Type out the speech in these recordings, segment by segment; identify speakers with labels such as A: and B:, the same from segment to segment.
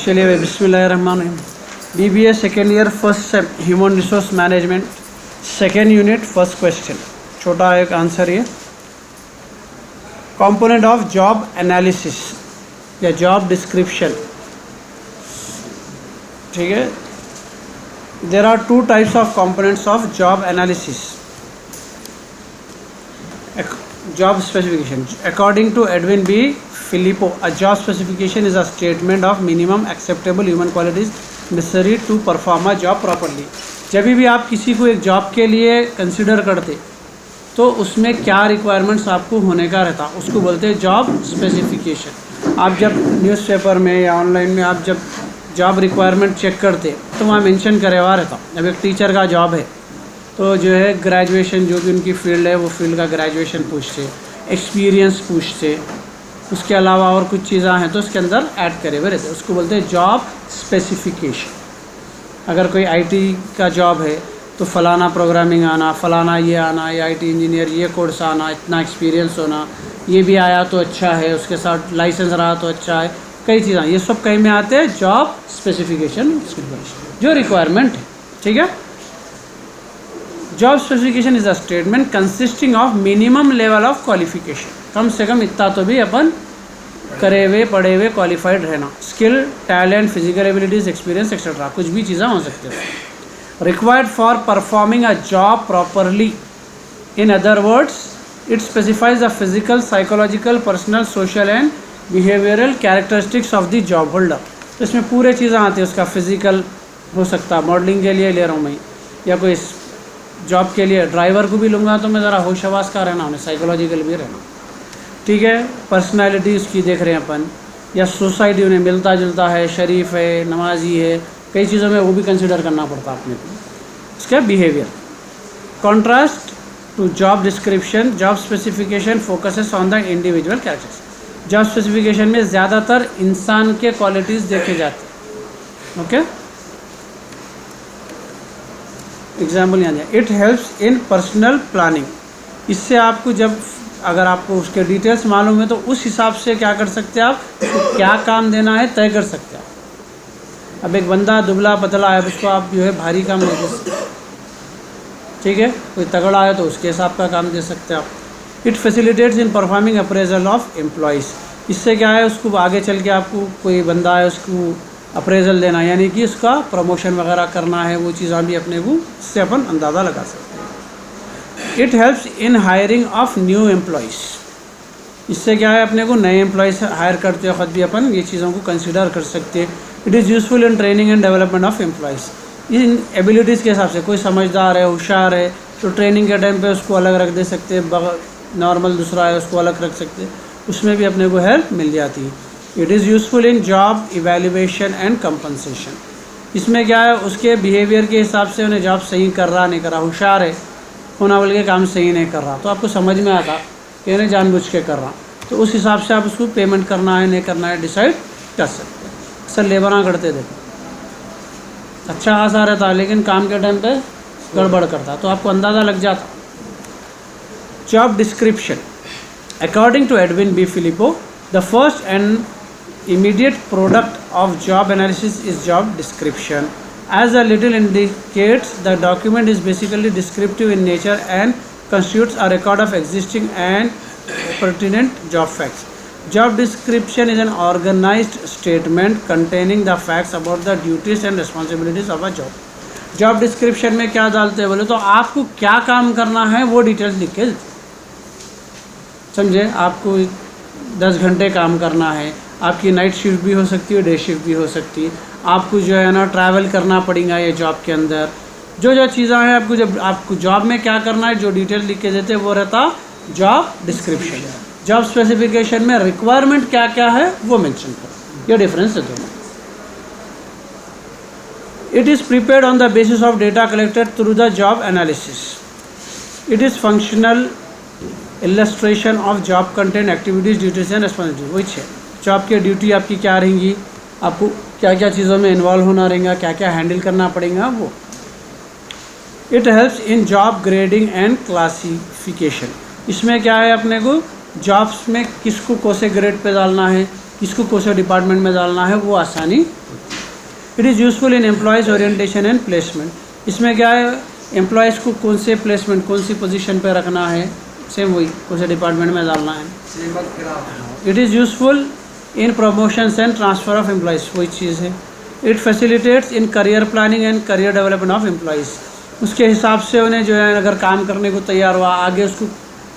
A: चलिए भाई बिस्मिल्लाहिर्रहमानिर्रहीम। BBA second year first sem human resource management second unit first question, छोटा एक आंसर ये। कंपोनेंट ऑफ जॉब एनालिसिस या जॉब डिस्क्रिप्शन, ठीक है। There are two types of components of job analysis. Job specification. According to Edwin B. Filippo, a job specification is a statement of minimum acceptable human qualities necessary to perform a job properly. जब भी आप किसी को एक job के लिए consider करते तो उसमें क्या रिक्वायरमेंट्स आपको होने का रहता, उसको बोलते हैं जॉब स्पेसिफिकेशन। आप जब न्यूज़पेपर में या ऑनलाइन में आप जब जॉब रिक्वायरमेंट चेक करते तो वहाँ मेंशन करे हुआ रहता। जब एक टीचर का जॉब है तो जो है ग्रेजुएशन, जो भी उनकी फील्ड है वो फील्ड का ग्रेजुएशन पूछते, एक्सपीरियंस पूछते, उसके अलावा और कुछ चीज़ें हैं तो उसके अंदर ऐड करे हुए रहते, उसको बोलते हैं जॉब स्पेसिफिकेशन। अगर कोई आईटी का जॉब है तो फलाना प्रोग्रामिंग आना, फलाना ये आना, या आईटी इंजीनियर ये कोर्स आना, इतना एक्सपीरियंस होना, ये भी आया तो अच्छा है, उसके साथ लाइसेंस रहा तो अच्छा है, कई चीज़ें ये सब कहीं में आते हैं जॉब स्पेसिफिकेशन, जो रिक्वायरमेंट है, ठीक है। Job specification is a statement consisting of minimum level of qualification. कम से कम इतना तो भी अपन करे हुए पढ़े हुए क्वालिफाइड रहना, skill, talent, physical abilities, experience etcetera, कुछ भी चीज़ें हो सकती है। Required for performing a job properly, in other words it specifies the physical, psychological, personal, social and behavioural characteristics of the job holder. तो इसमें पूरे चीज़ें आती है। उसका फिजिकल हो सकता है, मॉडलिंग के लिए ले रहा हूँ मैं, या कोई जॉब के लिए ड्राइवर को भी लूँगा तो मैं ज़रा होश हवास का रहना, उन्हें साइकोलॉजिकल भी रहना, ठीक है। पर्सनालिटी उसकी देख रहे हैं अपन, या सोसाइटी उन्हें मिलता जुलता है, शरीफ है, नमाजी है, कई चीज़ों में वो भी कंसिडर करना पड़ता है अपने को, उसका behaviour. Contrast to job description, job specification focuses on the individual characters. Job specification में ज़्यादातर इंसान के क्वालिटीज़ देखे जाते हैं, ओके। एग्जाम्पल यहाँ दिया, it helps in personal planning. इससे आपको जब अगर आपको उसके डिटेल्स मालूम है तो उस हिसाब से क्या कर सकते हैं आप, तो क्या काम देना है तय कर सकते हैं आप। अब एक बंदा दुबला पतला है, उसको आप जो है भारी काम नहीं दे सकते, ठीक है। कोई तगड़ा है तो उसके हिसाब का काम दे सकते हैं आप। It facilitates in performing appraisal of employees. इससे क्या है, उसको आगे चल के आपको कोई बंदा है उसको अप्रेजल देना, यानी कि उसका प्रमोशन वगैरह करना है, वो चीज़ें भी अपने को इससे अपन अंदाज़ा लगा सकते हैं। It helps in hiring of new employees. इससे क्या है, अपने को नए एम्प्लॉयज़ हायर करते वक्त भी अपन ये चीज़ों को कंसिडर कर सकते हैं। It is useful in training and development of employees. In abilities के हिसाब से कोई समझदार है, होशियार है तो ट्रेनिंग के टाइम पे उसको अलग रख दे सकते हैं, नॉर्मल दूसरा है उसको अलग रख सकते हैं, उसमें भी अपने को हेल्प मिल जाती है। It is useful in job evaluation and compensation. इसमें क्या है, उसके बिहेवियर के हिसाब से उन्हें जॉब सही कर रहा नहीं कर रहा, होशियार है होना बोल के काम सही नहीं कर रहा तो आपको समझ में आता कि इन्हें जानबूझ के कर रहा, तो उस हिसाब से आप उसको पेमेंट करना है नहीं करना है डिसाइड कर सकते हैं। सर लेबरा करते देखो, अच्छा खासा रहता लेकिन काम के टाइम पे गड़बड़ करता, तो आपको अंदाज़ा लग जाता। Job description, according to Edwin B Flippo, the first and immediate product of job analysis is job description. As the title indicates, the document is basically descriptive in nature and constitutes a record of existing and pertinent job facts. Job description is an organized statement containing the facts about the duties and responsibilities of a job. Job description में क्या डालते हैं बोले तो आपको क्या काम करना है वो डिटेल्स लिख के समझे। आपको 10 घंटे काम करना है, आपकी नाइट शिफ्ट भी हो सकती है, डे शिफ्ट भी हो सकती है, आपको जो है ना ट्रैवल करना पड़ेगा ये जॉब के अंदर, जो जो चीज़ें हैं आपको, जब आपको जॉब में क्या करना है जो डिटेल लिख के देते हैं वो रहता जॉब डिस्क्रिप्शन। जॉब स्पेसिफिकेशन में रिक्वायरमेंट क्या क्या है वो मेंशन करो, ये डिफरेंस है दोनों। It is prepared on the basis of data collected through the job analysis. It is functional illustration of job content, activities, duties and responsibility. वही है जॉब की ड्यूटी आपकी क्या रहेंगी, आपको क्या क्या चीज़ों में इन्वॉल्व होना रहेगा, क्या क्या हैंडल करना पड़ेगा वो। It helps in job grading and classification. इसमें क्या है, अपने को जॉब्स में किसको कौन से ग्रेड पे डालना है, किसको कौन से डिपार्टमेंट में डालना है वो आसानी। It is useful in employees orientation and placement. इसमें क्या है, एम्प्लॉयज़ को कौन से प्लेसमेंट, कौन सी पोजीशन पे रखना है, सेम वही कौन से डिपार्टमेंट में डालना है। It is useful in promotions and transfer of employees, वही चीज़ है। It facilitates in career planning and career development of employees. उसके हिसाब से उन्हें जो है अगर काम करने को तैयार हुआ, आगे उसको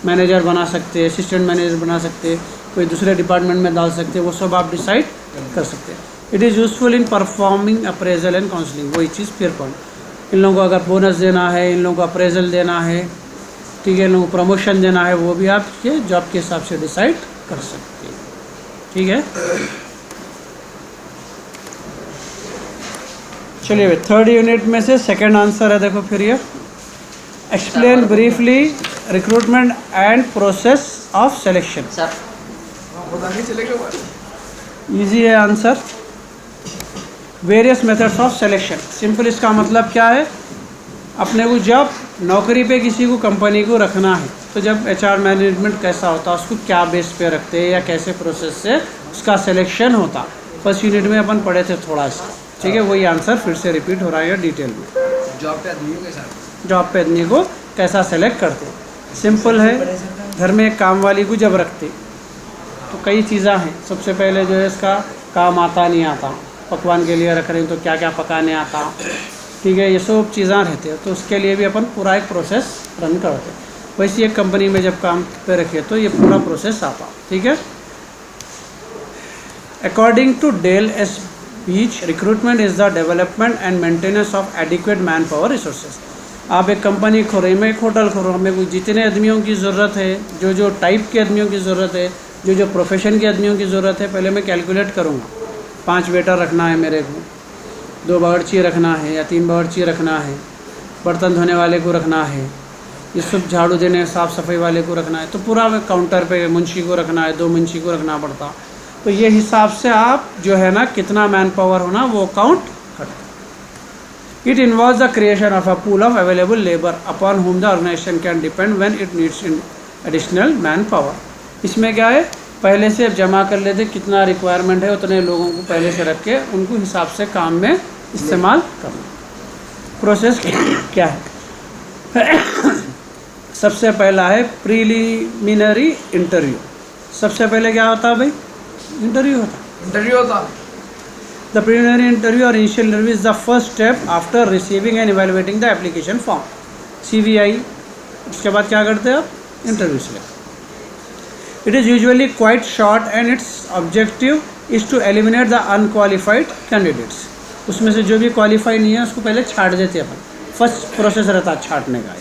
A: मैनेजर बना सकते हैं, असिस्टेंट मैनेजर बना सकते हैं, कोई दूसरे डिपार्टमेंट में डाल सकते हैं, वो सब आप डिसाइड कर सकते हैं। It is useful in performing appraisal and counselling, वही चीज़ फिर पॉइंट। इन लोगों को अगर बोनस देना है, इन लोगों को अप्रेजल देना है, ठीक है, इन लोगों को प्रमोशन देना है, वो भी आप ये जॉब के हिसाब से डिसाइड कर सकते हैं। ठीक है, चलिए थर्ड यूनिट में से सेकंड आंसर है, देखो फिर ये explain briefly recruitment and process of selection. Easy है answer. Various methods of selection, simple इसका मतलब क्या है, अपने को जब नौकरी पे किसी को कंपनी को रखना है तो जब एचआर मैनेजमेंट कैसा होता है, उसको क्या बेस पे रखते हैं या कैसे प्रोसेस से उसका सिलेक्शन होता, फर्स्ट यूनिट में अपन पढ़े थे थोड़ा इसका। ठीक है, वही आंसर फिर से रिपीट हो रहा है डिटेल में।
B: जॉब पे
A: आदमी को कैसा सेलेक्ट करते, सिंपल है। घर में एक काम वाली को जब रखते तो कई चीज़ें हैं। सबसे पहले जो है इसका काम आता नहीं आता, पकवान के लिए रख रहे हैं तो क्या क्या पकाने आता, ठीक है, ये सब चीज़ें रहते हैं, तो उसके लिए भी अपन पूरा एक प्रोसेस रन करते हैं। वैसे एक कंपनी में जब काम पे रखे तो ये पूरा प्रोसेस आता, ठीक है। According to Dale S Beach, recruitment is the development and maintenance of adequate man power resources. आप एक कंपनी खोल रहे हैं, मैं एक होटल खोल रहा हूँ, मेरे को जितने आदमियों की ज़रूरत है, जो जो टाइप के आदमियों की ज़रूरत है, जो जो प्रोफेशन के आदमियों की ज़रूरत है, पहले मैं कैलकुलेट करूँगा। 5 वेटर रखना है मेरे को, 2 बावर्ची रखना है या 3 बावर्ची रखना है, बर्तन धोने वाले को रखना है, ये सब झाड़ू देने साफ़ सफाई वाले को रखना है, तो पूरा काउंटर पे मुंशी को रखना है, 2 मुंशी को रखना पड़ता। तो ये हिसाब से आप जो है ना कितना मैन पावर होना वो काउंट करते। It involves the creation of a pool of available labour upon whom the organisation can depend when it needs additional man power. इसमें क्या है, पहले से जमा कर लेते कितना रिक्वायरमेंट है, उतने लोगों को पहले से रख के उनको हिसाब से काम में इस्तेमाल करना। प्रोसेस क्या है सबसे पहला है प्रीलिमिनरी इंटरव्यू। सबसे पहले क्या होता है भाई, इंटरव्यू होता। द प्रीलिमिनरी इंटरव्यू और initial interview is the first step after receiving and evaluating the application form, CVI। उसके बाद क्या करते हैं आप, interview select. It is usually quite short and its objective is to eliminate the unqualified candidates. उसमें से जो भी क्वालिफाई नहीं है उसको पहले छाट देते हैं अपन, फर्स्ट प्रोसेस रहता है छाटने का।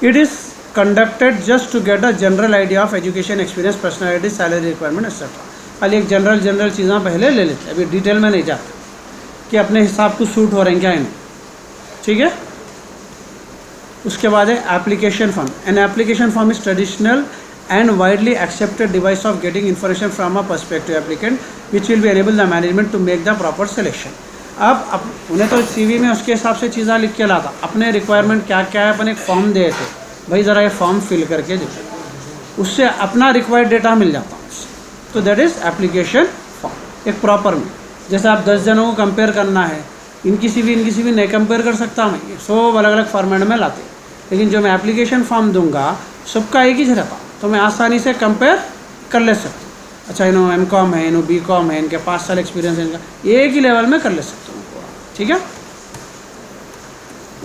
A: It is conducted just to get a general idea of education, experience, personality, salary requirement etcetera. खाली एक जनरल चीज़ें पहले ले लेते हैं, अभी डिटेल में नहीं जाते कि अपने हिसाब को सूट हो रहे हैं क्या इन्हें, ठीक है। उसके बाद है application form. An application form is traditional and widely accepted device of getting information from a prospective applicant which will be enable the management to make the proper selection। अब उन्हें तो CV में उसके हिसाब से चीज़ें लिख के लाता, अपने रिक्वायरमेंट क्या क्या है अपन एक फॉर्म दे थे, भाई ज़रा ये फॉर्म फिल करके दे, उससे अपना रिक्वायर्ड डेटा मिल जाता उससे। तो दैट इज़ एप्लीकेशन फॉर्म एक प्रॉपर में। जैसे आप 10 जनों को कंपेयर करना है, इनकी CV नहीं कंपेयर कर सकता मैं, सब अलग अलग फॉर्मेट में लाते, लेकिन जो मैं एप्लीकेशन फॉर्म दूंगा सबका एक ही रहता, तो मैं आसानी से कंपेयर कर ले सकता हूँ। अच्छा इन्हों MCOM है, इन्हों BCOM है, इनके 5 साल एक्सपीरियंस है, इनका एक ही लेवल में कर ले सकता हूँ, ठीक है।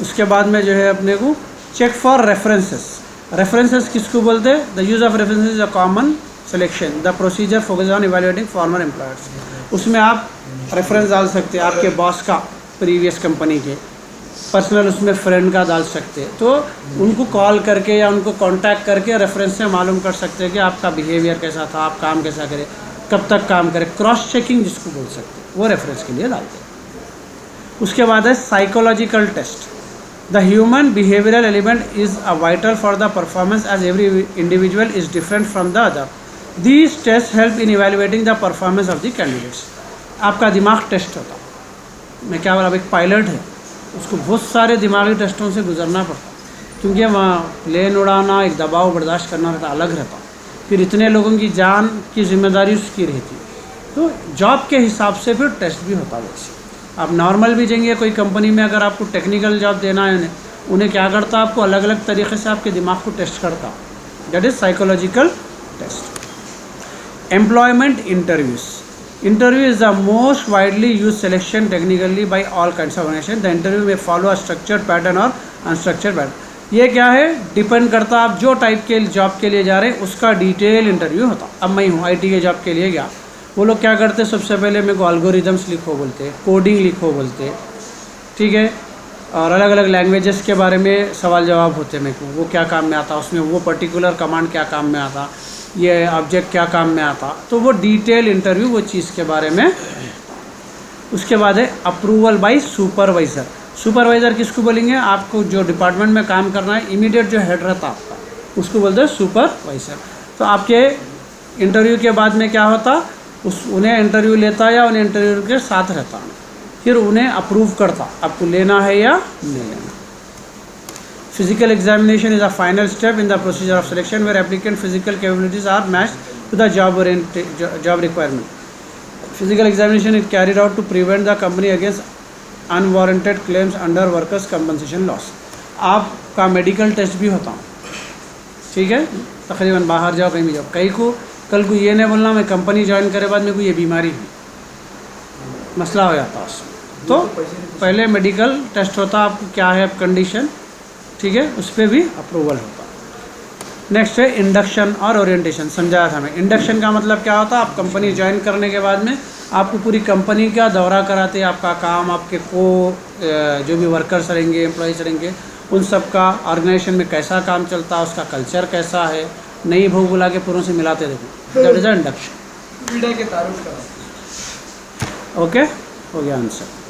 A: उसके बाद में जो है अपने को चेक फॉर रेफरेंसेस। रेफरेंसेस किसको बोलते हैं, the use of references is a common selection, the procedure focus on evaluating farmer employers. उसमें आप रेफरेंस डाल सकते हैं आपके बॉस का, प्रीवियस कंपनी के, पर्सनल उसमें फ्रेंड का डाल सकते हैं, तो उनको कॉल करके या उनको कांटेक्ट करके रेफरेंस से मालूम कर सकते हैं कि आपका बिहेवियर कैसा था, आप काम कैसा करें, कब तक काम करें, क्रॉस चेकिंग जिसको बोल सकते हैं, वो रेफरेंस के लिए डालते हैं। उसके बाद है psychological test. The human behavioural element is a vital for the performance as every individual is different from the other. These test help in evaluating the performance of the candidates. आपका दिमाग test होता, मैं क्या बोला, अब एक pilot है, उसको बहुत सारे दिमागी टेस्टों से गुजरना पड़ता, क्योंकि वहाँ प्लेन उड़ाना, एक दबाव बर्दाश्त करना रहता, अलग रहता, फिर इतने लोगों की जान की जिम्मेदारी उसकी रहती है, तो जॉब के हिसाब से फिर टेस्ट भी होता है। वैसे आप नॉर्मल भी जाएंगे कोई कंपनी में, अगर आपको टेक्निकल जॉब देना है उन्हें क्या करता है, आपको अलग अलग तरीके से आपके दिमाग को टेस्ट करता, that is psychological test. Employment interviews, interview is the most widely used selection technically by all kinds of organizations. The interview may follow a structured pattern or unstructured pattern. ये क्या है, डिपेंड करता आप जो type के job के लिए जा रहे हैं उसका डिटेल इंटरव्यू होता। अब मैं हूँ IT के जॉब के लिए गया, वो लोग क्या करते, सबसे पहले मेरे को एल्गोरिदम्स लिखो बोलते, कोडिंग लिखो बोलते, ठीक है, और अलग अलग लैंग्वेजेस के बारे में सवाल जवाब होते मेरे को, वो क्या काम में आता, उसमें वो पर्टिकुलर कमांड क्या काम में आता, ये ऑब्जेक्ट क्या काम में आता, तो वो डिटेल इंटरव्यू वो चीज़ के बारे में। उसके बाद है अप्रूवल बाय सुपरवाइज़र। सुपरवाइज़र किसको बोलेंगे, आपको जो डिपार्टमेंट में काम करना है, इमीडिएट जो हेड रहता आपका, उसको बोलते हैं सुपरवाइज़र। तो आपके इंटरव्यू के बाद में क्या होता, उन्हें इंटरव्यू लेता या उन्हें इंटरव्यू के साथ रहता, फिर उन्हें अप्रूव करता आपको लेना है या नहीं लेना। Physical examination is a final step in the procedure of selection where applicant physical capabilities are matched to the job requirement. Physical examination is carried out to prevent the company against unwarranted claims under workers compensation laws. आपका medical test भी होता, ठीक है, तकरीबन बाहर जाओ कहीं भी जाओ, कहीं को कल को ये नहीं बोलना मैं कंपनी ज्वाइन करे बाद मेरे को ये बीमारी हुई, मसला हो जाता उसमें। तो पहले मेडिकल टेस्ट होता, आपको क्या है कंडीशन, ठीक है, उस पर भी अप्रूवल होता। नेक्स्ट है इंडक्शन और ओरिएंटेशन। समझाया था मैं, इंडक्शन का मतलब क्या होता है, आप कंपनी ज्वाइन करने के बाद में आपको पूरी कंपनी का दौरा कराते हैं, आपका काम, आपके जो भी वर्कर्स रहेंगे, एम्प्लॉयज़ रहेंगे, उन सब का ऑर्गेनाइजेशन में कैसा काम चलता है, उसका कल्चर कैसा है, नई भूख बुला के पूरों से मिलाते देखो, दैट इज़ इंडक्शन।
B: के तारुफ का।
A: ओके, हो गया आंसर।